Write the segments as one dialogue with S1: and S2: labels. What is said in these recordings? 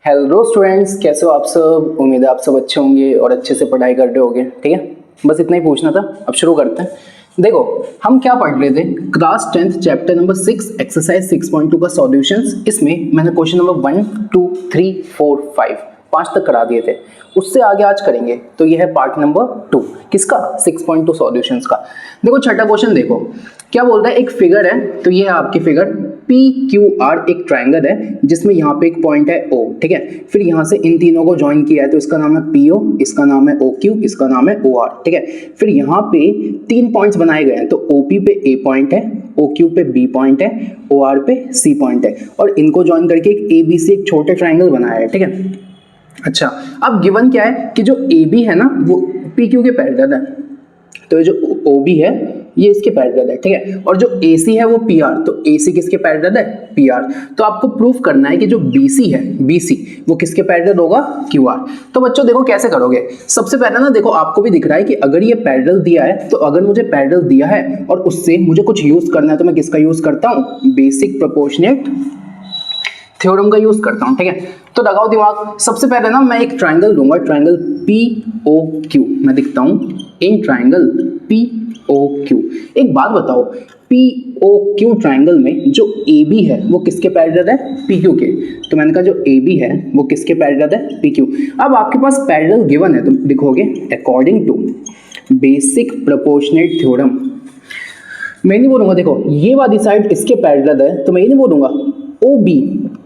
S1: Hello students, कैसे हो आप सब। उम्मीद है आप सब अच्छे होंगे और अच्छे से पढ़ाई कर रहे होंगे। ठीक है, बस इतना ही पूछना था। अब शुरू करते हैं। देखो, हम क्या पढ़ रहे थे, class 10th chapter number 6 exercise 6.2 का सॉल्यूशंस। इसमें मैंने क्वेश्चन नंबर 1, 2, 3, 4, 5 तक करा दिए थे। उससे आगे आज करेंगे। तो ये है पार्ट नंबर 2 किसका, 6.2 सॉल्यूशंस का। देखो छठा क्वेश्चन देखो क्या बोल रहा है। एक फिगर है, तो ये है आपकी फिगर PQR, एक ट्रायंगल है जिसमें यहाँ पे एक पॉइंट है O। ठीक है, फिर यहाँ से इन तीनों को ज्वाइन किया है तो इसका नाम है PO, इसका नाम है OQ, इसका नाम है OR। ठीक है, फिर यहाँ पे 3 पॉइंट्स बनाए गए हैं, तो OP पे A पॉइंट है, OQ पे B पॉइंट है, OR पे C पॉइंट है, और इनको ज्वाइन करके एक ABC एक छोटे ट्रायंगल बनाया है। ठीक है, अच्छा अब गिवन क्या है कि जो AB है ना वो PQ के पैरेलल है, तो ये जो OB है ये इसके पैरेलल है। ठीक है, और जो AC है वो PR, तो AC किसके पैरेलल है, PR। तो आपको प्रूफ करना है कि जो BC है, BC वो किसके पैरेलल होगा, QR। तो बच्चों देखो कैसे करोगे। सबसे पहले ना देखो, आपको भी दिख रहा है कि अगर ये पैरेलल दिया है, तो अगर मुझे पैरेलल दिया है और उससे मुझे कुछ यूज करना है, तो मैं किसका यूज करता हूँ, बेसिक प्रोपोर्शनेट थ्योरम का यूज करता हूं। ठीक है, तो लगाओ दिमाग। सबसे पहले ना मैं एक ट्रायंगल लूंगा, ट्रायंगल POQ। मैं दिखता हूं इन ट्रायंगल POQ। एक बात बताओ, POQ ट्रायंगल में जो AB है वो किसके पैरेलल है, PQ के। तो मैंने कहा जो AB है वो किसके पैरेलल है, PQ। अब आपके पास पैरेलल गिवन है, तो लिखोगे according to basic proportionate theorem. मैं नहीं बोलूंगा, देखो ये वाली साइड इसके पैरेलल है, तो मैं ये नहीं बोलूंगा OB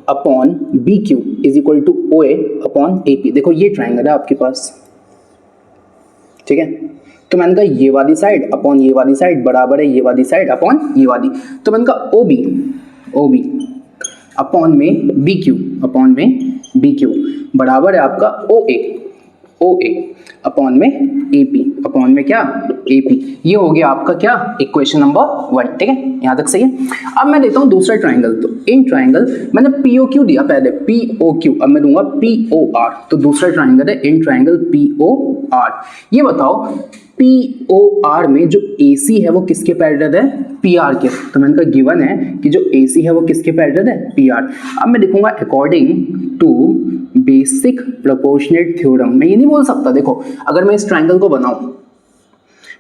S1: upon BQ is equal to OA upon AP। देखो ये ट्राइंगल है आपके पास। ठीक है, तो मैंने कहा ये वाली साइड अपॉन ये वाली साइड बराबर है ये वाली साइड अपॉन ये वाली। तो मैंने कहा OB अपॉन में BQ बराबर है आपका OA अपॉन में AP अपॉन में क्या, AP। ये हो गया आपका क्या, इक्वेशन नंबर 1। ठीक है, यहां तक सही है। अब मैं लेता हूं दूसरा ट्रायंगल। तो इन ट्रायंगल मैंने POQ दिया पहले, POQ, अब मैं दूंगा POR। तो दूसरा ट्रायंगल है इन ट्रायंगल POR। ये बताओ POR में जो AC है वो किसके पैरेलल है, PR के। तो मैंने कहा गिवन है कि जो AC है वो किसके पैरेलल है, PR। अब मैं लिखूंगा according to basic proportionate theorem. मैं ये नहीं बोल सकता, देखो अगर मैं इस ट्रायंगल को बनाऊं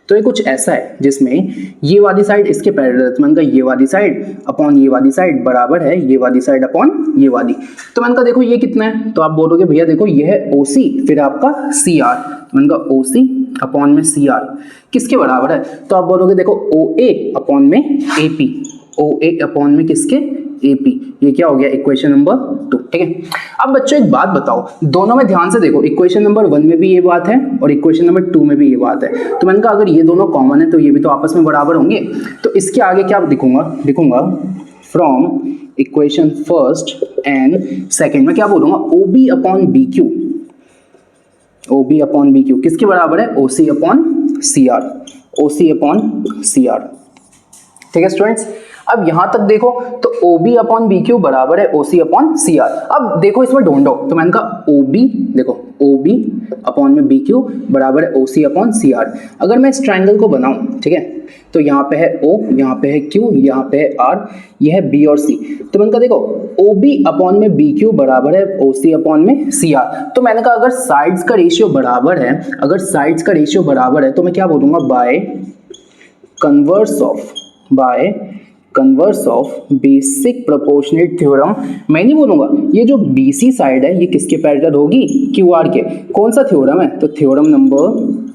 S1: तो ये कुछ ऐसा है जिसमें ये वाली साइड इसके पैरेलल, तो मैंने कहा ये वाली साइड अपॉन ये वाली साइड बराबर है ये वाली साइड अपॉन ये वाली। तो मैंने कहा देखो ये कितना है, तो आप बोलोगे भैया देखो ये है OC, फिर आपका CR। तो मैंने कहा OC अपॉन में CR किसके बराबर है, तो आप बोलोगे देखो OA अपॉन में AP, OA अपॉन में किसके, AP। ये क्या हो गया, इक्वेशन नंबर 2। ठीक है, अब बच्चों एक बात बताओ, दोनों में ध्यान से देखो, इक्वेशन नंबर 1 में भी ये बात है और इक्वेशन नंबर 2 में भी ये बात है। तो मैंने कहा अगर ये दोनों कॉमन है तो ये भी तो आपस में बराबर होंगे। तो इसके आगे क्या लिखूंगा from equation first and second में क्या बोलूंगा, OB अपॉन BQ किसके बराबर है, OC अपॉन CR। ठीक है स्टूडेंट्स, अब यहां तक देखो तो OB अपॉन BQ बराबर है OC अपॉन CR। अब देखो इसमें ढूंढो, तो मैंने कहा OB अपॉन में BQ बराबर है OC अपॉन CR। अगर मैं इस ट्रायंगल को बनाऊं, ठीक है, तो यहाँ पे है O, यहाँ पे है Q, यहाँ पे है R, यह है B और C। तो मैंने कहा देखो OB अपॉन में BQ बराबर है OC अपॉन में CR। तो मैंने कहा अगर साइड्स का रेशियो बराबर है, तो मैं क्या बोलूंगा, by converse of basic proportionate theorem. मैं नहीं बोलूंगा ये जो BC साइड है ये किसके पैरेलल होगी, QR के। कौन सा थ्योरम है, तो थ्योरम नंबर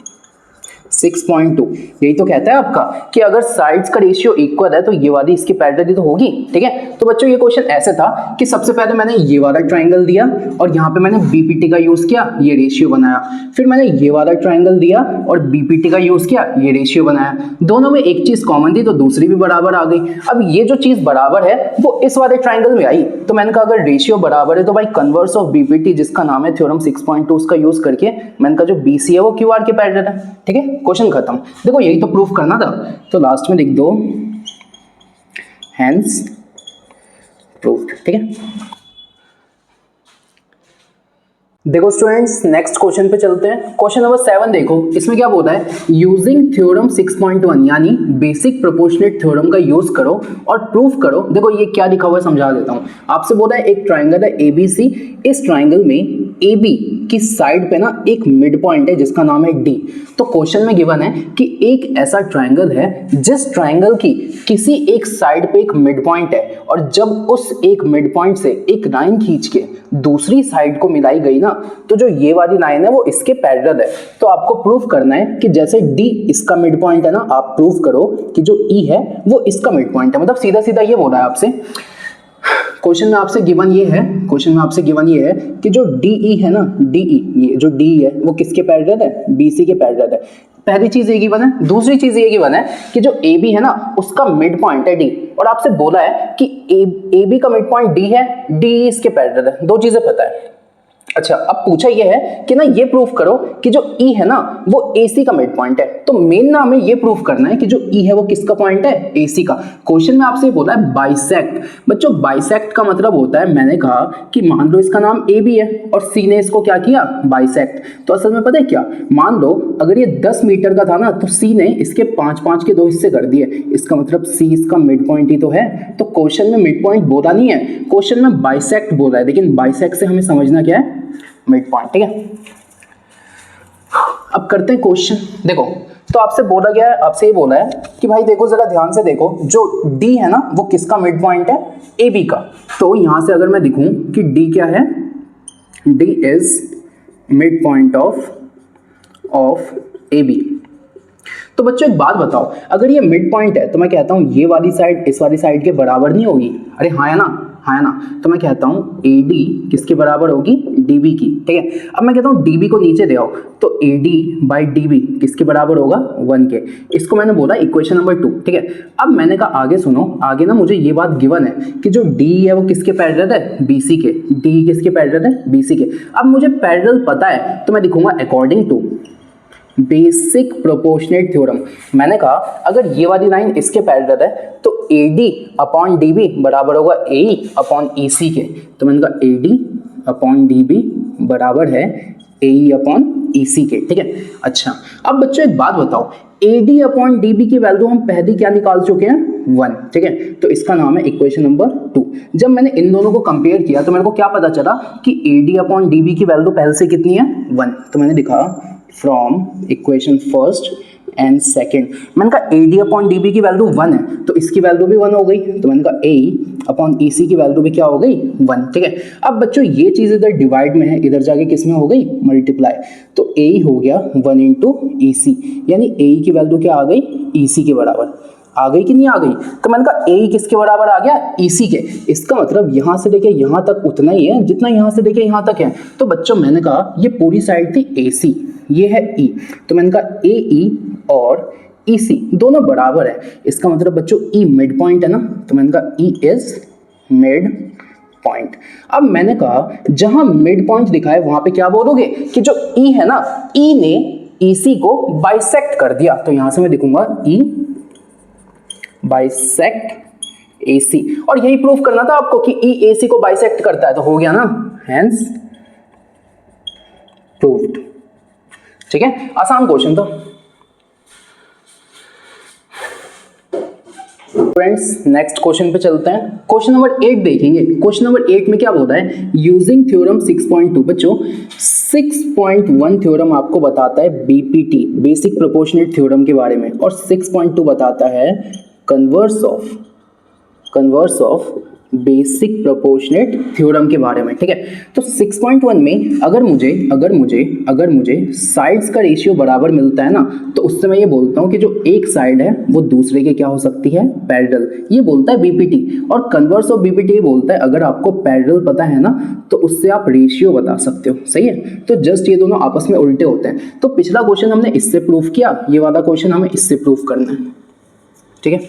S1: 6.2 यही तो कहता है आपका कि अगर साइड्स का रेशियो इक्वल है तो ये वाली इसकी पैरेलल ही तो होगी। ठीक है, तो बच्चों ये क्वेश्चन ऐसे था कि सबसे पहले मैंने ये वाला ट्रायंगल दिया और यहाँ पे मैंने BPT का यूज किया, ये रेशियो बनाया। फिर मैंने ये वाला ट्रायंगल दिया और BPT का यूज किया, ये रेशियो बनाया। दोनों में एक चीज कॉमन थी तो दूसरी भी बराबर आ गई। अब ये जो चीज बराबर है वो इस वाले ट्रायंगल में आई, तो मैंने कहा अगर रेशियो बराबर है तो भाई कन्वर्स ऑफ BPT जिसका नाम है थ्योरम 6.2 उसका यूज करके मैंने कहा जो BC है वो QR के पैरेलल है। ठीक है, क्वेश्चन खत्म। देखो यही तो प्रूफ करना था, तो लास्ट में लिख दो हैंस प्रूव्ड। ठीक है, देखो स्टूडेंट्स, नेक्स्ट क्वेश्चन पे चलते हैं। क्वेश्चन नंबर 7 देखो, इसमें क्या बोला है, यूजिंग थ्योरम 6.1 यानी बेसिक प्रोपोर्शनेट थ्योरम का यूज करो और प्रूफ करो। देखो ये क्या लिखा हुआ है समझा देता हूँ आपसे। बोला है एक ट्राइंगल है ABC, इस ट्राइंगल में AB की साइड पे ना एक मिड पॉइंट है जिसका नाम है D। तो क्वेश्चन में गिवन है कि एक ऐसा ट्राइंगल है जिस ट्राइंगल की किसी एक साइड पे एक मिड पॉइंट है और जब उस एक मिड पॉइंट से एक लाइन खींच के दूसरी साइड को मिलाई गई ना, तो जो ये वाली लाइन है वो इसके पैरेलल है। तो आपको प्रूफ करना है कि जैसे D इसका मिड पॉइंट है ना, आप प्रूफ करो कि जो E है वो इसका मिड पॉइंट है। मतलब सीधा सीधा ये बोला है आपसे। क्वेश्चन में आपसे गिवन ये है कि जो DE है ना, DE ये जो D है वो किसके पैरेलल है, BC के पैरेलल है। पहली चीज ये गिवन है। दूसरी चीज ये गिवन है कि जो AB है ना उसका मिड पॉइंट है D, और आपसे बोला है कि AB का मिड पॉइंट D है, DE इसके पैरेलल है। दो चीजें पता है। अच्छा, अब पूछा यह है कि ना ये प्रूफ करो कि जो E है ना वो AC का मिड पॉइंट है। तो मेन ना हमें ये प्रूफ करना है कि जो E है वो किसका पॉइंट है, AC का। क्वेश्चन में आपसे बोला है बाइसेक्ट। बच्चों बाइसेक्ट का मतलब होता है, मैंने कहा कि मान लो इसका नाम AB है और C ने इसको क्या किया, बाइसेक्ट। तो असल में पता है क्या, मान लो अगर ये 10 मीटर का था ना तो C ने इसके 5-5 के 2 हिस्से कर दिए। इसका मतलब C इसका मिड पॉइंट ही तो है। तो क्वेश्चन में मिड पॉइंट बोला नहीं है, क्वेश्चन में बाइसेक्ट बोला है। लेकिन बाइसेक्ट से हमें समझना क्या है, मिड पॉइंट। ठीक है, अब करते हैं क्वेश्चन। देखो तो आपसे बोला गया है, आपसे ये बोला है कि भाई देखो जरा ध्यान से देखो, जो D है ना वो किसका मिड पॉइंट है, AB का। तो यहां से अगर मैं दिखूं कि D क्या है, D is mid point of AB। तो बच्चों एक बात बताओ, अगर ये मिड पॉइंट है तो मैं कहता हूं ये वाली साइड इस वाली साइड के बराबर नहीं होगी। अरे हाँ है ना, हाँ है ना। तो मैं कहता हूं AD किसके बराबर होगी, DB की। ठीक है, अब मैं कहता हूं DB को नीचे ले आओ, तो AD बाई DB किसके बराबर होगा, 1 के। इसको मैंने बोला इक्वेशन नंबर 2। ठीक है, अब मैंने कहा आगे सुनो, आगे ना मुझे ये बात गिवन है कि जो D है वो किसके पैरेलल है, BC के। D किसके पैरेलल है, BC के। अब मुझे पैरेलल पता है तो मैं लिखूंगा according to basic proportionate theorem. मैंने कहा अगर ये वाली लाइन इसके पैरेलल है तो AD अपॉन DB बराबर होगा AE अपॉन EC के। तो मैंने कहा AD अपॉन DB बराबर है AE अपॉन EC के। ठीक है, अच्छा अब बच्चों एक बात बताओ, AD अपॉन DB की वैल्यू हम पहले क्या निकाल चुके हैं, 1। ठीक है, तो इसका नाम है इक्वेशन नंबर 2। जब मैंने इन दोनों को कंपेयर किया तो मेरे को क्या पता चला कि AD अपॉन DB की वैल्यू पहले से कितनी है, 1। तो मैंने लिखा from equation first and second, मैंने कहा AD अपॉन DB की वैल्यू 1 है तो इसकी वैल्यू भी 1 हो गई। तो मैंने कहा AE अपॉन EC की वैल्यू भी क्या हो गई, 1। ठीक है, अब बच्चों ये चीज इधर डिवाइड में है, इधर जाके किस में हो गई, मल्टीप्लाई। तो AE हो गया 1 इंटू EC, यानी AE की वैल्यू क्या आ गई, EC के बराबर आ गई कि नहीं आ गई। तो मैंने कहा AE किसके बराबर आ गया, EC के। इसका मतलब यहां से लेके यहां तक उतना ही है जितना यहां से लेके यहां तक है। तो बच्चों मैंने कहा ये पूरी साइड थी AC, ये है E। तो मैंने कहा AE और EC दोनों बराबर है। इसका मतलब बच्चों E मिड पॉइंट है ना, तो मैंने कहा E इज मिड पॉइंट। अब मैंने कहा जहां मिड पॉइंट दिखा है वहां पे क्या बोलोगे कि जो E है ना, E ने EC को बाइसेक्ट कर दिया। तो यहां से मैं लिखूंगा E बाइसेक्ट AC, और यही प्रूफ करना था आपको कि E AC को बाइसेक्ट करता है। तो हो गया ना, हेंस प्रूव्ड। ठीक है, आसान क्वेश्चन था। फ्रेंड्स नेक्स्ट क्वेश्चन पे चलते हैं। क्वेश्चन नंबर 8 देखेंगे। क्वेश्चन नंबर 8 में क्या बोलता है, यूजिंग थ्योरम 6.2। बच्चों 6.1 थ्योरम आपको बताता है BPT बेसिक प्रोपोर्शनेट थ्योरम के बारे में, और 6.2 बताता है converse of basic proportionate theorem के बारे में। ठीक है, तो 6.1 में अगर मुझे साइड्स का रेशियो बराबर मिलता है ना, तो उससे मैं ये बोलता हूँ कि जो एक साइड है वो दूसरे के क्या हो सकती है, पैरेलल। ये बोलता है BPT। और कन्वर्स ऑफ BPT ये बोलता है अगर आपको पैरेलल पता है ना तो उससे आप रेशियो बता सकते हो। सही है, तो जस्ट ये दोनों आपस में उल्टे होते हैं। तो पिछला क्वेश्चन हमने इससे प्रूफ किया, ये वाला क्वेश्चन हमें इससे प्रूफ करना है। ठीक है,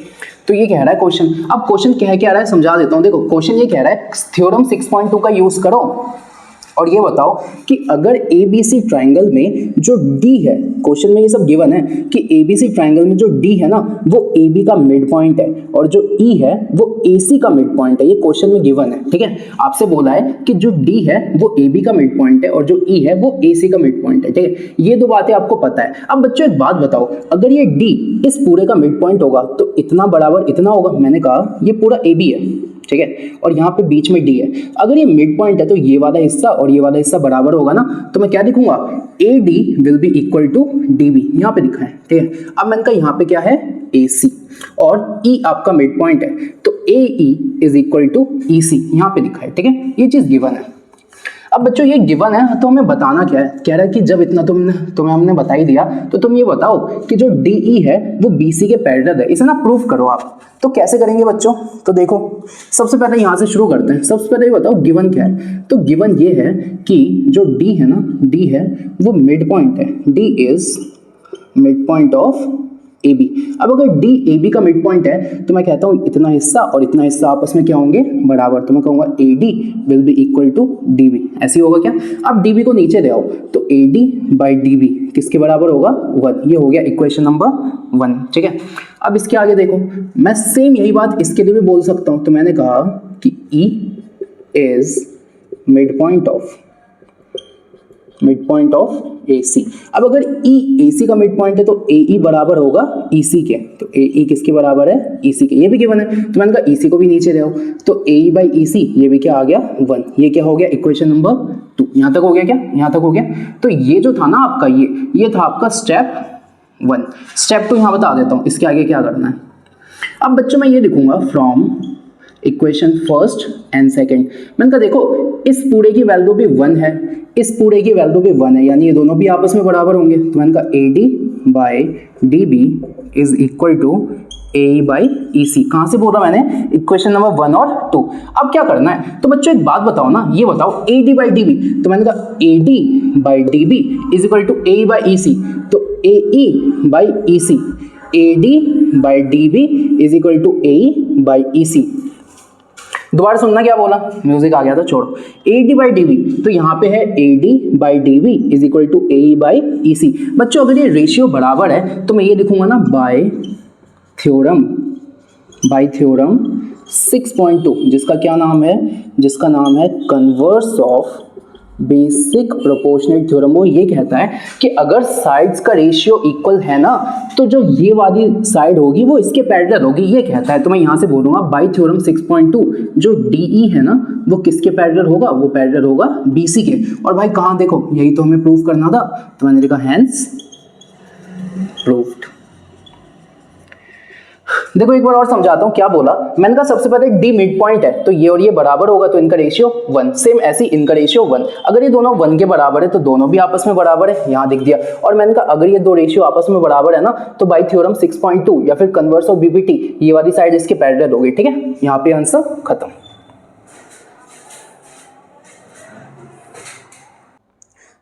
S1: तो ये कह रहा है क्वेश्चन। अब क्वेश्चन कह क्या रहा है समझा देता हूं। देखो क्वेश्चन ये कह रहा है थ्योरम 6.2 का यूज करो और ये बताओ कि अगर ABC ट्राइंगल में जो D है, क्वेश्चन में ये सब गिवन है कि ABC ट्राइंगल में जो D है ना वो AB का मिड पॉइंट है और जो E है वो AC का मिड पॉइंट है, ये क्वेश्चन में गिवन है, ठीक है। आपसे बोला है कि जो D है वो AB का मिड पॉइंट है और जो E है वो AC का मिड पॉइंट है, ठीक है। ये दो बातें आपको पता है। अब बच्चों एक बात बताओ, अगर ये D इस पूरे का मिड पॉइंट होगा तो इतना बराबर इतना होगा, मैंने कहा ये पूरा AB है, ठीक है, और यहाँ पे बीच में D है। अगर ये मिड पॉइंट है तो ये वाला हिस्सा और ये वाला हिस्सा बराबर होगा ना, तो मैं क्या लिखूंगा, AD will be equal to DB, यहाँ पे लिखा है, ठीक है। अब मैंने कहा यहाँ पे क्या है, AC और E आपका मिड पॉइंट है तो AE is equal to EC, यहाँ पे लिखा है, ठीक है। ये चीज गिवन है। अब बच्चों ये गिवन है तो हमें बताना क्या है, कह रहा है कि जब इतना तुम्हें हमने बता ही दिया तो तुम ये बताओ कि जो DE है वो BC के पैरेलल है, इसे ना प्रूफ करो आप। तो कैसे करेंगे बच्चों, तो देखो सबसे पहले यहाँ से शुरू करते हैं। सबसे पहले ये बताओ गिवन क्या है, तो गिवन ये है कि जो D है ना, D है वो मिड पॉइंट है, D is mid point of AB। अब अगर D AB का मिड पॉइंट है तो मैं कहता हूँ इतना हिस्सा और इतना हिस्सा आपस में क्या होंगे, बराबर, तो मैं कहूँगा AD will be equal to DB, ऐसे होगा क्या। अब DB को नीचे ले आओ तो AD बाई DB किसके बराबर होगा, 1, ये हो गया इक्वेशन नंबर 1, ठीक है। अब इसके आगे देखो, मैं सेम यही बात इसके लिए भी बोल सकता हूँ, तो मैंने कहा कि E is mid point of AC। अब अगर E AC का मिड पॉइंट है तो AE बराबर होगा EC के, तो AE किसके बराबर है, EC के, ये भी गिवन है। तो मैंने कहा EC को भी नीचे ले आओ तो AE बाई EC, ये भी क्या आ गया 1, ये क्या हो गया इक्वेशन नंबर 2। यहाँ तक हो गया क्या, यहाँ तक हो गया। तो ये जो था ना आपका, ये था आपका स्टेप 1। स्टेप 2 यहाँ बता देता हूँ, इसके आगे क्या करना है। अब बच्चों मैं ये लिखूंगा from equation first and second. मैंने कहा देखो इस पूरे की वैल्यू भी 1 है, इस पूरे की वैल्यू भी 1 है, यानी ये दोनों भी आपस में बराबर होंगे। तो मैंने कहा AD by DB is equal to AE by EC। कहाँ से बोला मैंने, इक्वेशन नंबर 1 और 2। अब क्या करना है, तो बच्चों एक बात बताओ ना, ये बताओ AD बाई DB, तो मैंने कहा AD by DB is equal to AE by EC, तो AE by EC, AD by DB is equal to AE by EC। दोबारा सुनना क्या बोला, म्यूजिक आ गया था, छोड़ो। AD बाई DB, तो यहाँ पे है AD by DB is equal to AE by EC। बच्चों अगर ये रेशियो बराबर है तो मैं ये लिखूंगा ना बाय थ्योरम 6.2, जिसका क्या नाम है, जिसका नाम है converse of basic proportional theorem. वो ये कहता है कि अगर साइड्स का रेशियो इक्वल है ना तो जो ये वाली साइड होगी वो इसके पैरेलल होगी, ये कहता है। तो मैं यहाँ से बोलूँगा बाय थ्योरम 6.2 जो DE है ना वो किसके पैरेलल होगा, वो पैरेलल होगा BC के। और भाई कहाँ देखो, यही तो हमें प्रूफ करना था, तो मैंने लिखा हैंस प्रूव्ड। देखो एक बार और समझाता हूँ क्या बोला। मैंने कहा सबसे पहले D मिड पॉइंट है तो ये और ये बराबर होगा, तो इनका रेशियो 1, सेम ऐसे इनका रेशियो 1। अगर ये दोनों 1 के बराबर है तो दोनों भी आपस में बराबर है, यहाँ दिख दिया। और मैंने कहा अगर ये दो रेशियो आपस में बराबर है ना तो बाय थ्योरम 6.2 या फिर कन्वर्स ऑफ BPT, ये वाली साइड इसके पैरेलल होगी, ठीक है। यहाँ पे आंसर खत्म।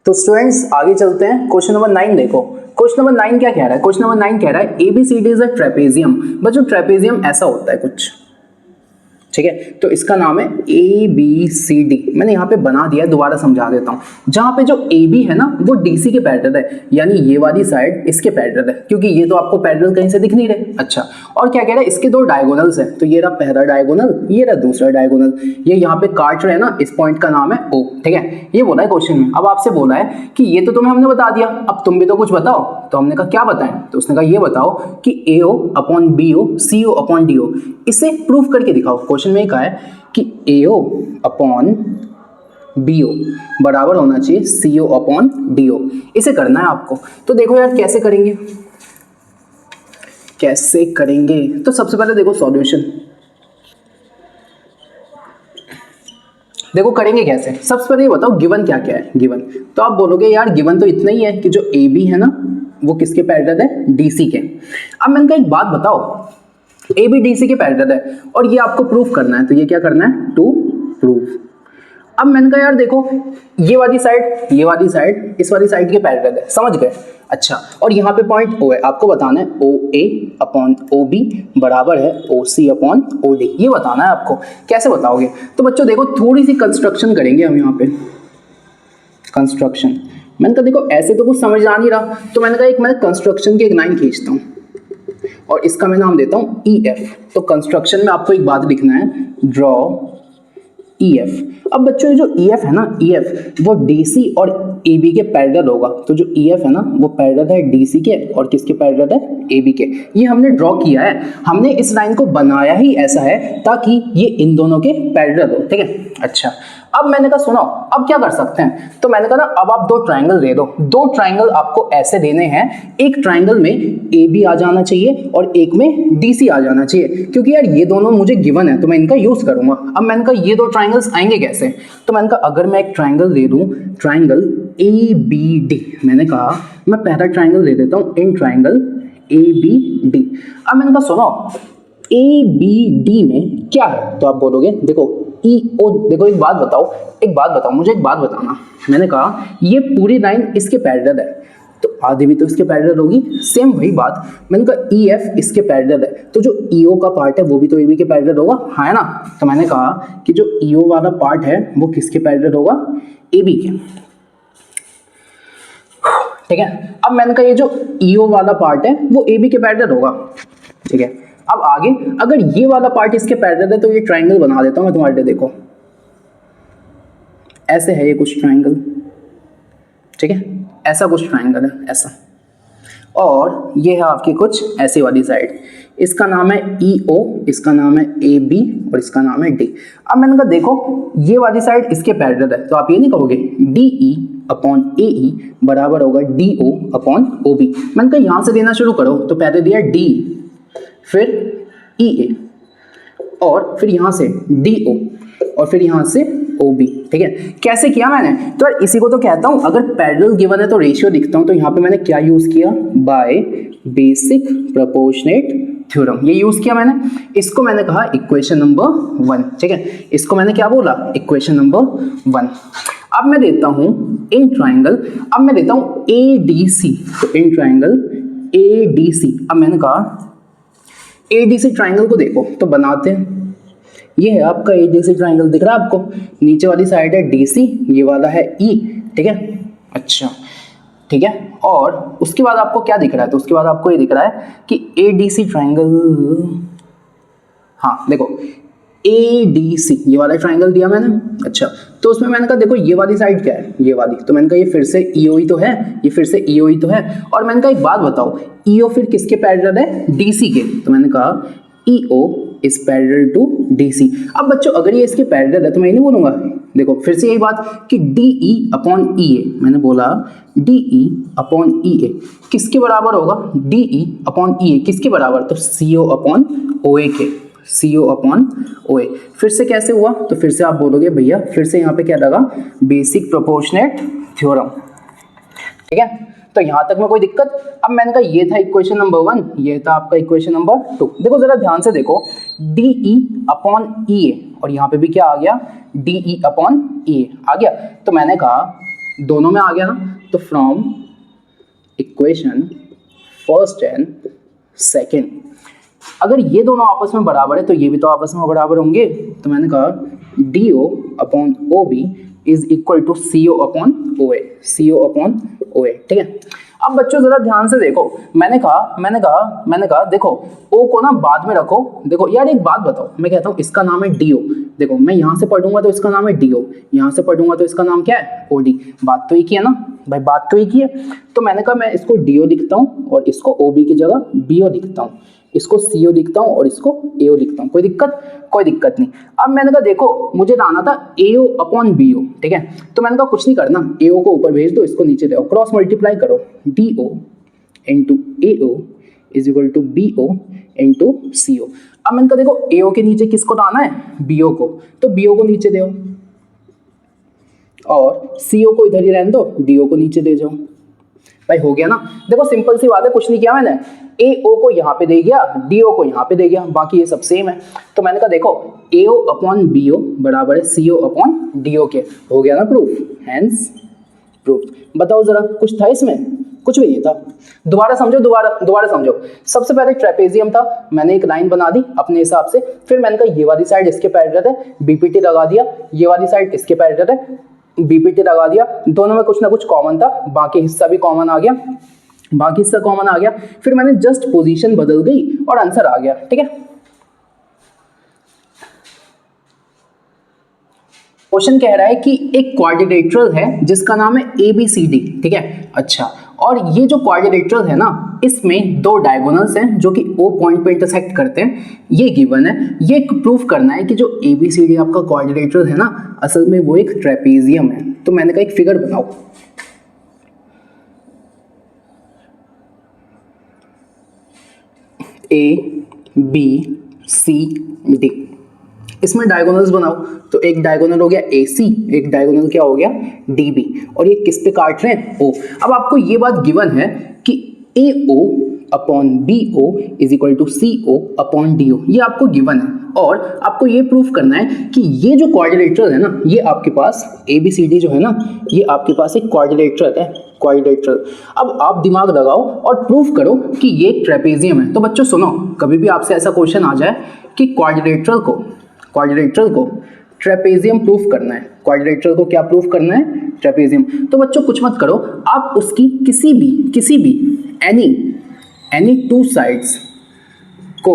S1: तो स्टूडेंट्स आगे चलते हैं, क्वेश्चन नंबर 9 देखो। क्वेश्चन नंबर 9 क्या कह रहा है, क्वेश्चन नंबर 9 कह रहा है ABCD इज अ ट्रेपेजियम। बच्चों ट्रेपेजियम ऐसा होता है कुछ, ठीक है, तो इसका नाम है ABCD। मैंने यहाँ पे बना दिया है, दोबारा समझा देता हूँ। जहाँ पे जो AB है ना वो DC के पैरेलल है, यानी ये वाली साइड इसके पैरेलल है, क्योंकि ये तो आपको पैरेलल कहीं से दिख नहीं रहे। अच्छा, और क्या कह रहा है, इसके दो डायगोनल्स हैं, तो ये रहा पहला डायगोनल, ये रहा दूसरा डायगोनल, ये यहाँ पे काट रहे हैं ना, इस पॉइंट का नाम है O, ठीक है। ये बोला है क्वेश्चन में। अब आपसे बोला है कि ये तो तुम्हें हमने बता दिया, अब तुम भी तो कुछ बताओ। तो हमने कहा क्या बताएं, तो उसने कहा ये बताओ कि AO upon BO CO upon DO, इसे प्रूफ करके दिखाओ। क्वेश्चन में कहा है कि AO अपॉन BO बराबर होना चाहिए CO अपॉन DO, इसे करना है आपको। तो देखो यार कैसे करेंगे, कैसे करेंगे, तो सबसे पहले देखो सॉल्यूशन। देखो करेंगे कैसे, सबसे पहले ये बताओ गिवन क्या क्या है। गिवन तो आप बोलोगे यार गिवन तो इतना ही है कि जो AB है ना वो किसके पैरेलल है, DC के। अब मैंने कहा एक बात बताओ, AB DC के पैरेलल है और ये आपको प्रूफ करना है, तो ये क्या करना है, टू प्रूव। अब मैंने कहा यार देखो ये वाली साइड इस वाली साइड के पैरेलल है, समझ गए। अच्छा, और यहाँ पे पॉइंट O है, आपको बताना है OA अपॉन OB बराबर है OC अपॉन OD, ये बताना है आपको। कैसे बताओगे, तो बच्चों देखो थोड़ी सी कंस्ट्रक्शन करेंगे हम यहाँ पे। कंस्ट्रक्शन। मैंने कहा देखो ऐसे तो कुछ समझ आ नहीं रहा, तो मैंने कहा एक मैं कंस्ट्रक्शन की एक लाइन खींचता हूँ और इसका मैं नाम देता हूँ EF। तो कंस्ट्रक्शन में आपको एक बात लिखना है, ड्रॉ EF। अब बच्चों ये जो EF है ना, EF वो DC और AB के पैरेलल होगा। तो जो EF है ना वो पैरेलल है DC के, और किसके पैरेलल है, AB के। ये हमने ड्रॉ किया है, हमने इस लाइन को बनाया ही ऐसा है ताकि ये इन दोनों के पैरेलल हो, ठीक है। अच्छा अब मैंने कहा सुनो अब क्या कर सकते हैं, तो मैंने कहा ना अब आप दो ट्राइंगल दे दो। दो ट्राइंगल आपको ऐसे देने हैं, एक ट्राइंगल में AB आ जाना चाहिए और एक में DC आ जाना चाहिए, क्योंकि यार ये दोनों मुझे गिवन है तो मैं इनका यूज करूंगा। अब मैंने कहा ये दो ट्राइंगल्स आएंगे कैसे, तो मैंने कहा अगर मैं एक ट्राइंगल दे दूं, ट्राइंगल ABD, मैंने कहा मैं पहला ट्राइंगल दे देता हूं इन ट्राइंगल ABD। अब मैंने कहा सुनो ABD में क्या है, तो आप बोलोगे देखो EO, देखो एक बात बताओ मुझे एक बात बताना। मैंने कहा ये पूरी लाइन इसके पैरेलल है, तो आधी भी तो इसके पैरेलल होगी, सेम वही बात। मैंने कहा EF इसके पैरेलल है, तो जो EO का पार्ट है वो भी तो AB के पैरेलल होगा, हाँ है ना। तो मैंने कहा कि जो EO वाला पार्ट है वो किसके पैरेलल होगा, AB के, ठीक है। अब मैंने कहा ये जो EO वाला पार्ट है वो AB के पैरेलल होगा, ठीक है। अब आगे अगर ये वाला पार्ट इसके पैरेलल है तो ये ट्राइंगल बना देता हूं मैं तुम्हारे लिए, देखो ऐसे है ये कुछ ट्राइंगल, ठीक है, ऐसा कुछ ट्राइंगल है ऐसा, और ये है आपकी कुछ ऐसी वाली साइड, इसका नाम है EO, इसका नाम है AB और इसका नाम है D। अब मैंने कहा देखो ये वाली साइड इसके पैरेलल है, तो आप ये नहीं कहोगे DE अपॉन AE बराबर होगा DO अपॉन OB। मैंने कहा यहां से देना शुरू करो, तो पहले दिया D, फिर EA, और फिर यहां से DO, और फिर यहां से OB, ठीक है। कैसे किया मैंने, तो यार इसी को तो कहता हूं अगर पैरेलल गिवन है तो रेशियो लिखता हूं, तो यहां पे मैंने क्या यूज किया, बाय बेसिक प्रोपोर्शनेट थ्योरम, ये यूज किया मैंने। इसको मैंने कहा इक्वेशन नंबर 1, ठीक है। इसको मैंने क्या बोला, इक्वेशन नंबर 1। अब मैं देता हूं इन ट्राइंगल, अब मैं देता हूं ADC, तो इन ट्राइंगल ADC। अब मैंने कहा ADC ट्राइंगल को देखो तो बनाते हैं, ये है आपका ADC ट्राइंगल, दिख रहा है आपको, नीचे वाली साइड है DC, ये वाला है E, ठीक है। अच्छा ठीक है, और उसके बाद आपको क्या दिख रहा है, तो उसके बाद आपको ये दिख रहा है कि ADC ट्राइंगल, हाँ देखो ADC ये वाला ट्राइंगल दिया मैंने। अच्छा तो उसमें मैंने कहा देखो ये वाली साइड क्या है, ये वाली, तो मैंने कहा ये फिर से EOE तो है, ये फिर से EOE तो है, और मैंने कहा एक बात बताओ EO फिर किसके पैरेलल है, DC के, तो मैंने कहा EO is parallel to DC। अब बच्चों अगर ये इसके पैरेलल है तो मैं ये नहीं बोलूंगा, देखो फिर से यही बात कि DE अपॉन EA, मैंने बोला DE अपॉन EA किसके बराबर होगा, DE अपॉन EA किसके बराबर, तो CO अपॉन OA के, CO अपॉन OA। फिर से कैसे हुआ, तो फिर से आप बोलोगे भैया फिर से यहाँ पे क्या लगा, बेसिक प्रोपोर्शनेट थ्योरम, ठीक है। तो यहां तक में कोई दिक्कत। अब मैंने कहा ये था इक्वेशन नंबर 1, ये था आपका इक्वेशन नंबर 2। देखो जरा ध्यान से देखो, DE अपॉन EA, और यहाँ पे भी क्या आ गया, DE अपॉन EA आ गया। तो मैंने कहा दोनों में आ गया ना, तो from equation first and second, अगर ये दोनों आपस में बराबर है तो ये भी तो आपस में बराबर होंगे। तो मैंने कहा DO upon OB is equal to CO upon OA, CO upon OA, ठीक है। अब बच्चों जरा ध्यान से देखो, मैंने कहा देखो O को ना बाद में रखो। देखो यार एक बात बताओ, मैं कहता हूँ इसका नाम है DO, देखो मैं यहाँ से पढ़ूंगा तो इसका नाम है DO, यहाँ से पढ़ूंगा तो इसका नाम क्या है OD। बात तो एक ही है ना भाई, बात तो एक ही है। तो मैंने कहा मैं इसको DO लिखता हूँ और इसको OB की जगह BO लिखता हूँ, इसको CO लिखता हूँ और इसको AO लिखता हूँ, कोई दिक्कत नहीं। अब मैंने कहा देखो मुझे लाना था AO अपॉन BO, ठीक है। तो मैंने कहा कुछ नहीं करना, AO को ऊपर भेज दो, इसको नीचे दो, क्रॉस मल्टीप्लाई करो, DO into AO is equal to BO into CO। अब मैंने कहा देखो AO के नीचे किसको लाना है, BO को, तो BO को नीचे दो और CO को इधर ही रहने दो, DO को नीचे दे जाओ। भाई हो गया ना, देखो सिंपल सी बात है, कुछ नहीं किया मैंने, AO को यहाँ पे दे गया, DO को यहाँ पे दे गया, बाकी ये सब सेम है। तो मैंने कहा देखो AO अपॉन BO बराबर है CO अपॉन DO के, हो गया ना प्रूफ, हैंस प्रूफ। बताओ जरा कुछ था इसमें, कुछ भी नहीं था। दोबारा समझो। सबसे पहले ट्रेपेजियम था, मैंने एक लाइन बना दी अपने हिसाब से, फिर मैंने कहा ये वाली साइड इसके पैरेलल है, BPT लगा दिया, ये वाली साइड इसके पैरेलल है, बीपीटी लगा दिया, दोनों में कुछ ना कुछ कॉमन था, बाकी हिस्सा भी कॉमन आ गया, बाकी हिस्सा कॉमन आ गया, फिर मैंने जस्ट पोजीशन बदल गई और आंसर आ गया। ठीक है, क्वेश्चन कह रहा है कि एक क्वाड्रिलेटरल है जिसका नाम है ABCD। ठीक है, अच्छा, और ये जो क्वाड्रिलेटरल है ना, इसमें दो डायगोनल्स हैं जो कि O पॉइंट पे इंटरसेक्ट करते हैं, ये गिवन है। ये प्रूफ करना है कि जो ABCD आपका क्वाड्रिलेटरल है ना, असल में वो एक ट्रेपेजियम है। तो मैंने कहा एक फिगर बनाओ, ABCD, इसमें डायगोनल्स बनाओ। तो एक डायगोनल हो गया AC, एक डायगोनल क्या हो गया DB, और ये किस पे काट रहे हैं O। अब आपको ये बात गिवन है कि AO upon BO is equal to CO upon DO, ये आपको गिवन है, और आपको ये प्रूफ करना है कि ये जो क्वाड्रिलेटरल है ना, ये आपके पास ABCD जो है ना, ये आपके पास एक क्वाड्रिलेटरल है, क्वाड्रिलेटरल। अब आप दिमाग लगाओ और प्रूफ करो कि ये एक ट्रेपेजियम है। तो बच्चों सुनो, कभी भी आपसे ऐसा क्वेश्चन आ जाए कि क्वाड्रिलेटरल को ट्रेपेजियम प्रूफ करना है, क्वाड्रिलेटरल को क्या प्रूफ करना है, ट्रेपेजियम, तो बच्चों कुछ मत करो, आप उसकी किसी भी एनी टू साइड्स को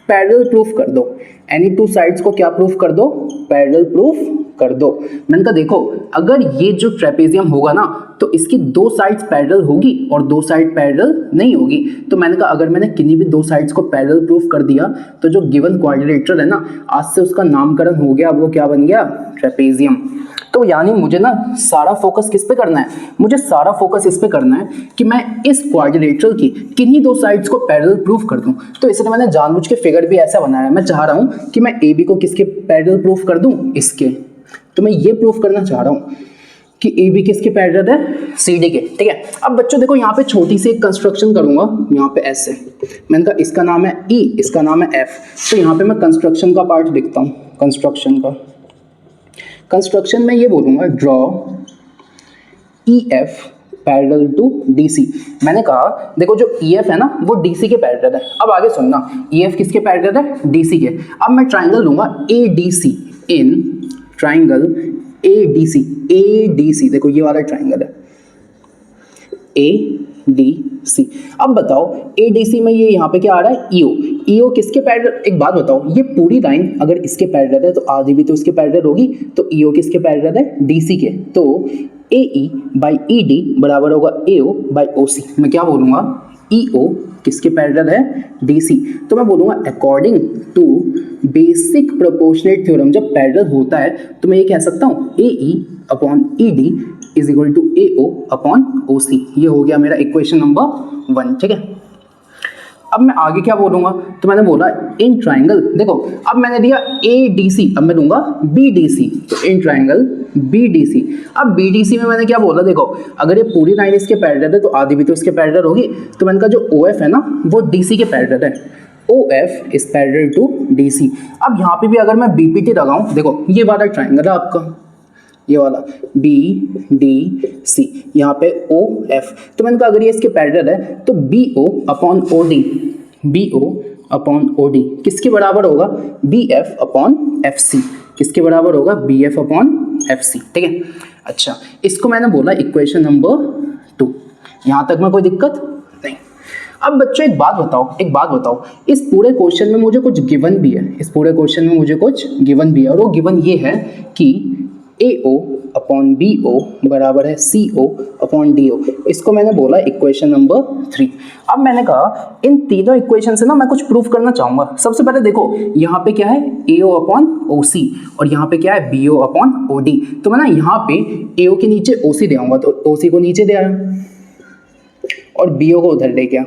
S1: पैरेलल प्रूफ कर दो। एनी टू साइड्स को क्या प्रूफ कर दो, पैरेलल प्रूफ कर दो। मैंने कहा देखो, अगर ये जो ट्रेपेजियम होगा ना, तो इसकी दो साइड्स पैरेलल होगी और दो साइड पैरेलल नहीं होगी। तो मैंने कहा अगर मैंने किन्हीं भी दो साइड्स को पैरेलल प्रूफ कर दिया, तो जो गिवन क्वाड्रिलेटरल है ना, आज से उसका नामकरण हो गया, वो क्या बन गया, ट्रेपेजियम। तो यानी मुझे ना सारा फोकस किस पे करना है, मुझे सारा फोकस इस पे करना है कि मैं इस क्वाड्रिलेटरल की किन्हीं दो साइड्स को पैरेलल प्रूफ कर दूं। तो इसलिए मैंने जानबूझ के फिगर भी ऐसा बनाया है। मैं चाह रहा हूं कि मैं AB को किसके पैरेलल प्रूफ कर दूं, इसके। तो मैं ये प्रूफ करना चाह रहा हूं कि AB किसके पैरेलल है, CD के। ठीक है, अब बच्चों देखो, यहाँ पे छोटी सी एक कंस्ट्रक्शन करूंगा, यहाँ पे ऐसे, मैंने कहा इसका नाम है E, इसका नाम है F। तो यहाँ पे मैं कंस्ट्रक्शन का पार्ट लिखता हूँ, कंस्ट्रक्शन में ये बोलूंगा draw EF parallel to DC। मैंने कहा देखो, जो EF है ना, वो DC के पैरेलल है। अब आगे सुनना, EF किसके पैरेलल है, DC के। अब मैं ट्राइंगल लूंगा ADC, इन ट्राइंगल ADC, देखो ये वाला ट्राइंगल है ADC। अब बताओ ADC में ये यहाँ पे क्या आ रहा है, EO किसके पैरेलल, एक बात बताओ, ये पूरी लाइन अगर इसके पैरेलल है तो आधी भी तो इसके पैरेलल होगी। तो EO किसके पैरेलल है, DC के। तो AE बाई ED बराबर होगा AO बाई OC। मैं क्या बोलूँगा, EO किसके पैरेलल है, DC। तो मैं बोलूँगा according to basic proportionate theorem, जब पैरेलल होता है तो मैं ये कह सकता हूँ AE upon ED is equal to AO upon OC। ये हो गया मेरा इक्वेशन नंबर 1। ठीक है, अब मैं आगे क्या बोलूंगा, तो मैंने बोला इन ट्राइंगल, देखो अब मैंने दिया ADC, अब मैं दूंगा BDC। तो इन ट्राइंगल BDC। अब BDC में मैंने क्या बोला, देखो अगर ये पूरी लाइन इसके पैरेलल है तो आधी भी तो इसके पैरेलल होगी। तो मैंने कहा जो OF है ना, वो DC के पैरेलल है, OF is parallel to DC। अब यहाँ पे भी अगर मैं BPT लगाऊं, देखो ये वाला ट्राइंगल है आपका, ये वाला BDC, यहाँ पे OF। तो मैंने कहा अगर ये इसके पैरेलल है तो BO अपॉन OD किसके बराबर होगा, BF अपॉन FC। किसके बराबर होगा, BF अपॉन FC। ठीक है, अच्छा, इसको मैंने बोला इक्वेशन नंबर 2। यहाँ तक में कोई दिक्कत नहीं। अब बच्चों एक बात बताओ, इस पूरे क्वेश्चन में मुझे कुछ गिवन भी है, और वो गिवन ये है कि AO अपॉन BO बराबर है CO अपॉन DO। इसको मैंने बोला इक्वेशन नंबर 3। अब मैंने कहा इन तीनों इक्वेशन से ना मैं कुछ प्रूफ करना चाहूंगा। सबसे पहले देखो, यहाँ पे क्या है, AO अपॉन OC, और यहाँ पे क्या है, BO अपॉन OD। तो मैं ना यहाँ पे AO के नीचे OC दे आऊंगा, तो OC को नीचे दे आया और BO को उधर ले गया।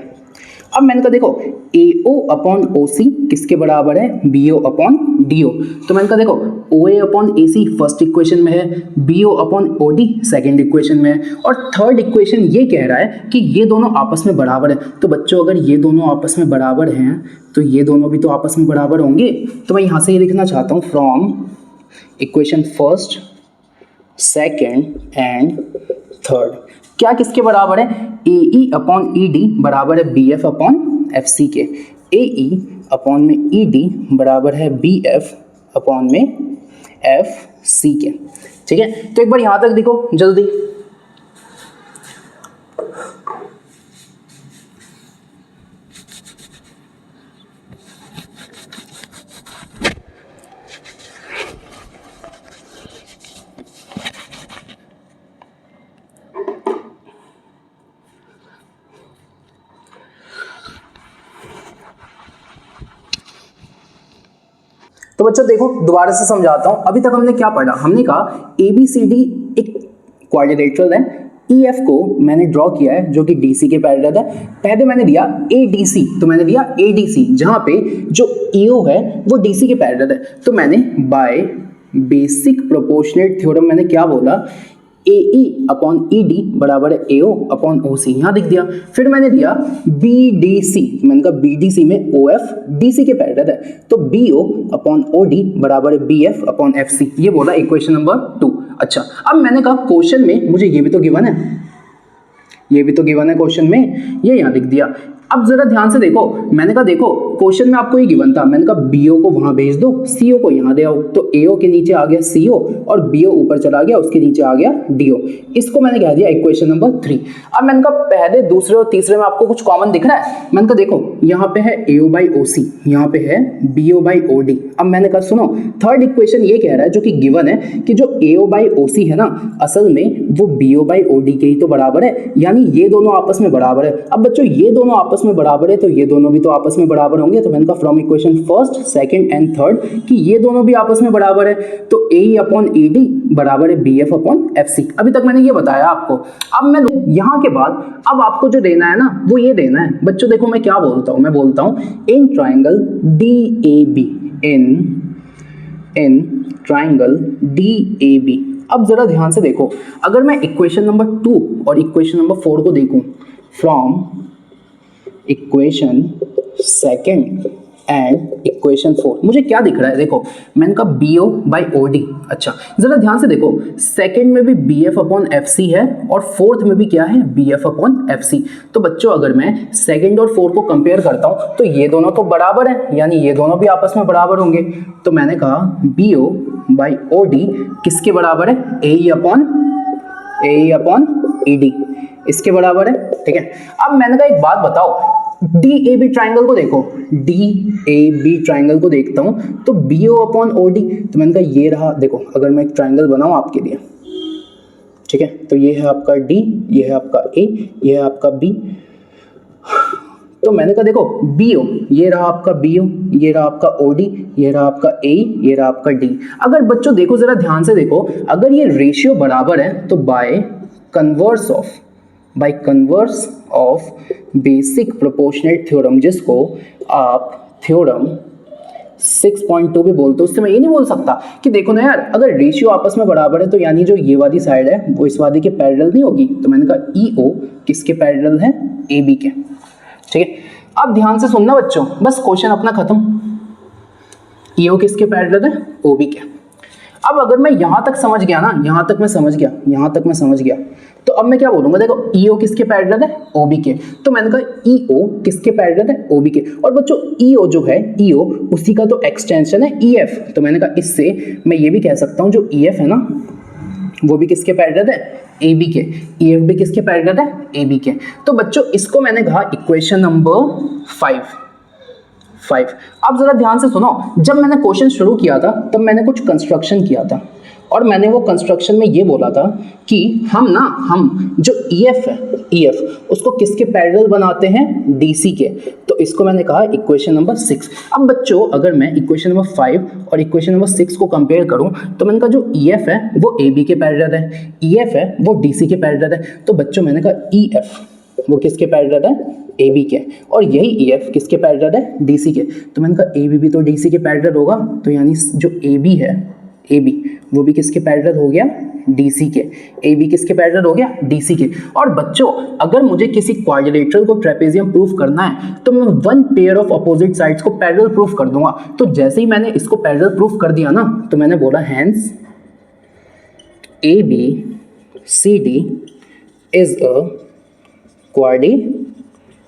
S1: अब मैंने कहा देखो AO अपॉन OC किसके बराबर है, BO अपॉन DO। तो मैंने कहा देखो OA upon AC first equation में है, BO upon OD second equation में है, और थर्ड इक्वेशन ये कह रहा है कि ये दोनों आपस में बराबर है। तो बच्चों अगर ये दोनों आपस में बराबर हैं तो ये दोनों भी तो आपस में बराबर होंगे। तो मैं यहाँ से ये लिखना चाहता हूँ, from equation first, second and third क्या किसके बराबर है, AE अपॉन ED बराबर है BF अपॉन FC के। AE अपॉन में ED बराबर है BF अपॉन में FC के। ठीक है, तो एक बार यहां तक देखो जल्दी। तो बच्चों देखो दोबारा से समझाता हूं। अभी तक हमने क्या पढ़ा, हमने कहा ABCD एक क्वाड्रिलेटरल है, EF को मैंने ड्रॉ किया है जो कि DC के पैरेलल है। पहले मैंने दिया ADC, तो मैंने दिया ADC जहां पे जो EO है वो DC के पैरेलल है। तो मैंने बाय बेसिक प्रोपोर्शनेट थ्योरम मैंने क्या बोला, AE अपॉन ED बराबर है AO अपॉन OC, यहाँ दिख दिया। फिर मैंने दिया BDC, मैंने कहा BDC में OF DC के पैरेलल है, तो BO अपॉन OD बराबर है BF अपॉन FC, ये बोला इक्वेशन नंबर 2। अच्छा, अब मैंने कहा क्वेश्चन में मुझे ये भी तो गिवन है, ये भी तो गिवन है क्वेश्चन में, ये यहाँ दिख दिया। अब जरा ध्यान से देखो, मैंने कहा देखो क्वेश्चन में आपको ये गिवन था, मैंने कहा BO को वहां भेज दो, CO को यहाँ दे आओ, तो AO के नीचे आ गया CO और BO ऊपर चला गया, उसके नीचे आ गया DO। इसको मैंने कह दिया इक्वेशन नंबर 3। अब मैंने कहा पहले दूसरे और तीसरे में आपको कुछ कॉमन दिख रहा है, मैंने कहा देखो यहाँ पे है AO बाई OC, यहाँ पे है BO बाई OD। अब मैंने कहा सुनो, थर्ड इक्वेशन ये कह रहा है जो कि गिवन है कि जो AO बाई OC है ना, असल में वो BO बाई OD के ही तो बराबर है, यानी ये दोनों आपस में बराबर है। अब बच्चों ये दोनों आपस में बराबर है तो ये दोनों भी तो आपस में बराबर होंगे, तो मैंने कहा from equation first, second and third कि ये दोनों भी आपस में बराबर है, तो AE अपॉन ED बराबर है BF अपॉन FC। अभी तक मैंने ये बताया आपको। अब मैं यहाँ के बाद अब आपको जो देना है ना वो ये देना है बच्चों। देखो मैं क्या बोलता हूँ, मैं बोलता हूँ in triangle DAB, in triangle DAB। अब जरा ध्यान से देखो, अगर मैं इक्वेशन नंबर 2 और इक्वेशन नंबर 4 को देखूं, from equation second and equation 4 मुझे क्या दिख रहा है, देखो मैंने कहा BO बाई OD। अच्छा जरा ध्यान से देखो, सेकंड में भी BF अपॉन FC है और फोर्थ में भी क्या है, BF अपॉन FC। तो बच्चों अगर मैं सेकंड और फोर्थ को कंपेयर करता हूं तो ये दोनों तो बराबर है, यानी ये दोनों भी आपस में बराबर होंगे। तो मैंने कहा BO बाई OD किसके बराबर है, AE अपॉन ED, इसके बराबर है। ठीक है, अब मैंने कहा एक बात बताओ, DAB ट्राइंगल को देखो, DAB ट्राइंगल को देखता हूं तो BO अपॉन OD, तो मैंने कहा ये रहा। देखो अगर मैं एक ट्राइंगल बनाऊं आपके लिए, ठीक है, तो ये है आपका D, ये है आपका A, ये है आपका B। तो मैंने कहा देखो BO, ये रहा आपका BO, ये रहा आपका OD, ये रहा आपका A, ये रहा आपका D। अगर बच्चों देखो जरा ध्यान से देखो, अगर ये रेशियो बराबर है तो by converse of basic proportionate theorem, जिसको आप थ्योरम 6.2 भी बोलते हो, उससे मैं ये नहीं बोल सकता कि देखो ना यार अगर रेशियो आपस में बराबर है तो यानी जो ये वाली साइड है वो इस वाली के पैरेलल नहीं होगी। तो मैंने कहा EO किसके पैरेलल है, AB के। ठीक है, अब ध्यान से सुनना बच्चों, बस क्वेश्चन अपना खत्म। EO किसके पैरेलल है, OB के। अब अगर मैं यहां तक समझ गया ना, यहां तक मैं समझ गया, तो अब मैं क्या बोलूंगा, देखो EO किसके पैरेलल है, OB के। तो मैंने कहा EO किसके पैरेलल है, OB के। और बच्चों EO जो है, EO उसी का तो एक्सटेंशन है EF। तो मैंने कहा इससे मैं ये भी कह सकता हूं जो EF है ना वो भी किसके पैरेलल है, AB के। EF भी किसके पैरेलल है, AB के। तो बच्चों इसको मैंने कहा इक्वेशन नंबर 5। अब जरा ध्यान से सुनो, जब मैंने क्वेश्चन शुरू किया था तब मैंने कुछ कंस्ट्रक्शन किया था और मैंने वो कंस्ट्रक्शन में ये बोला था कि हम जो EF है, EF उसको किसके पैरेलल बनाते हैं, DC के। तो इसको मैंने कहा इक्वेशन नंबर 6। अब बच्चों अगर मैं इक्वेशन नंबर 5 और इक्वेशन नंबर 6 को कंपेयर करूं तो मैंने कहा जो EF है वो AB के पैरेलल है, EF है वो DC के पैरेलल है। तो बच्चों मैंने कहा EF वो किसके पैरेलल है, AB के, और यही EF किसके पैरेलल है, DC के। तो मैंने कहा AB भी तो DC के पैरेलल होगा, तो यानी जो AB है, AB वो भी किसके पैरेलल हो गया, DC के। AB किसके पैरेलल हो गया, DC के। और बच्चों अगर मुझे किसी क्वाड्रिलेटरल को ट्रेपेजियम प्रूफ करना है तो मैं one pair of opposite sides को पैरेलल प्रूफ कर दूंगा। तो जैसे ही मैंने इसको पैरेलल प्रूफ कर दिया ना, तो मैंने बोला hence ABCD is a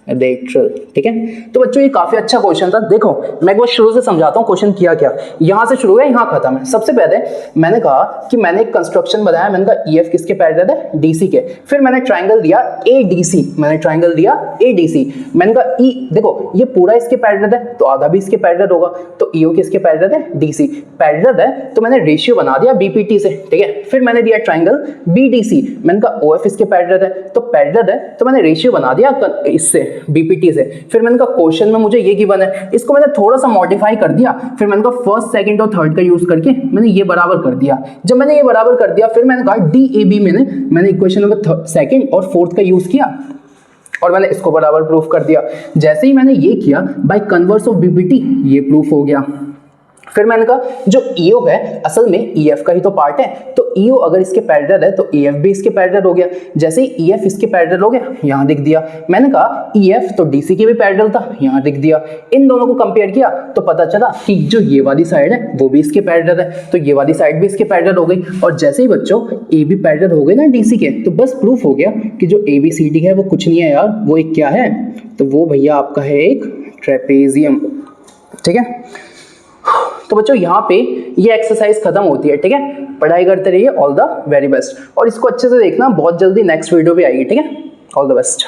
S1: quadrilateral, ठीक है। तो बच्चों ये काफी अच्छा क्वेश्चन था। देखो मैं एक बार शुरू से समझाता हूँ क्वेश्चन किया क्या। यहाँ से शुरू है, यहाँ खत्म है। सबसे पहले मैंने कहा कि मैंने एक कंस्ट्रक्शन बनाया, मैंने कहा EF किसके पैरेलल है, DC के। फिर मैंने ट्राइंगल दिया ADC, मैंने ट्राइंगल दिया ADC। मैंने कहा E, देखो ये पूरा इसके पैरेलल है तो आधा भी इसके पैरेलल होगा, तो EO किसके पैरेलल है, DC पैरेलल है, तो मैंने रेशियो बना दिया BPT से, ठीक है। फिर मैंने दिया ट्राइंगल BDC, मैंने कहा OF इसके पैरेलल है, तो पैरेलल है तो मैंने रेशियो बना दिया इससे BPT से। फिर मैंने कहा क्वेश्चन में मुझे ये गिवन है, इसको मैंने थोड़ा सा मॉडिफाई कर दिया। फिर मैंने कहा फर्स्ट, सेकंड और थर्ड का यूज करके मैंने ये बराबर कर दिया। जब मैंने ये बराबर कर दिया फिर मैंने कहा DAB मैंने इक्वेशन नंबर सेकंड और फोर्थ का यूज किया और मैंने इसको बराबर प्रूफ कर दिया। जैसे ही मैंने ये किया बाय कन्वर्स ऑफ BPT, ये प्रूफ हो गया। फिर मैंने कहा जो EO है असल में EF का ही तो पार्ट है, तो EO अगर इसके पैरेलल है तो EF भी इसके पैरेलल हो गया। जैसे ही EF इसके पैरेलल हो गया, यहाँ लिख दिया। मैंने कहा EF तो DC के भी पैरेलल था, यहाँ लिख दिया। इन दोनों को कंपेयर किया तो पता चला कि जो ये वाली साइड है वो भी इसके पैरेलल है, तो ये वाली साइड भी इसके पैरेलल हो गई। और जैसे ही बच्चों AB पैरेलल हो गए ना DC के, तो बस प्रूफ हो गया कि जो ABCD है वो कुछ नहीं है यार, वो एक क्या है, तो वो भैया आपका है एक ट्रेपेजियम, ठीक है। तो बच्चों यहाँ पे ये एक्सरसाइज खत्म होती है, ठीक है। पढ़ाई करते रहिए, ऑल द वेरी बेस्ट। और इसको अच्छे से देखना, बहुत जल्दी नेक्स्ट वीडियो भी आएगी, ठीक है। All the best.